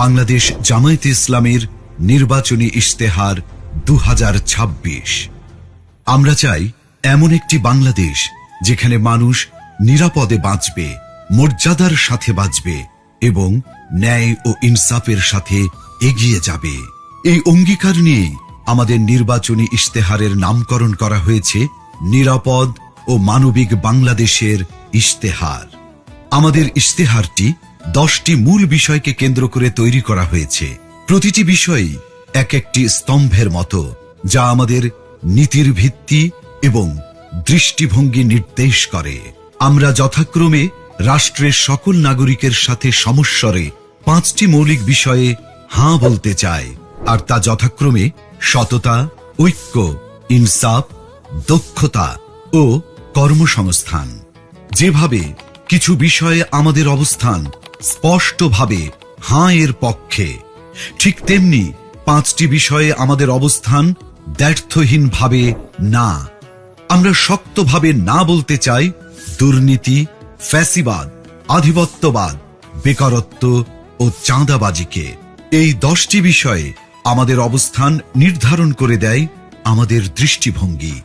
বাংলাদেশ জামায়াতে ইসলামের নির্বাচনী ইশতেহার 2026। আমরা চাই এমন একটি বাংলাদেশ যেখানে মানুষ নিরাপদে বাঁচবে, মর্যাদার সাথে বাঁচবে এবং ন্যায় ও ইনসাফের সাথে এগিয়ে যাবে। এই অঙ্গীকার নিয়ে আমাদের নির্বাচনী ইশতেহারের নামকরণ করা হয়েছে নিরাপদ ও মানবিক বাংলাদেশের ইশতেহার। আমাদের ইশতেহারটি 10টি মূল বিষয়কে কেন্দ্র করে তৈরি করা হয়েছে। প্রতিটি বিষয়ই এক একটি স্তম্ভের মতো, যা আমাদের নীতির ভিত্তি এবং দৃষ্টিভঙ্গি নির্দেশ করে। আমরা যথাক্রমে রাষ্ট্রের সকল নাগরিকের সাথে সমস্বরে 5টি মৌলিক বিষয়ে হাঁ বলতে চাই, আর তা যথাক্রমে সততা, ঐক্য, ইনসাফ, দক্ষতা ও কর্মসংস্থান। যেভাবে কিছু বিষয়ে আমাদের অবস্থান স্পষ্টভাবে হাঁ এর পক্ষে, ঠিক তেমনি 5টি বিষয়ে আমাদের অবস্থান দ্ব্যর্থহীনভাবে না। আমরা শক্তভাবে না বলতে চাই দুর্নীতি, ফ্যাসিবাদ, আধিপত্যবাদ, বেকারত্ব ও চাঁদাবাজিকে। এই 10টি বিষয়ে আমাদের অবস্থান নির্ধারণ করে দেয় আমাদের দৃষ্টিভঙ্গি।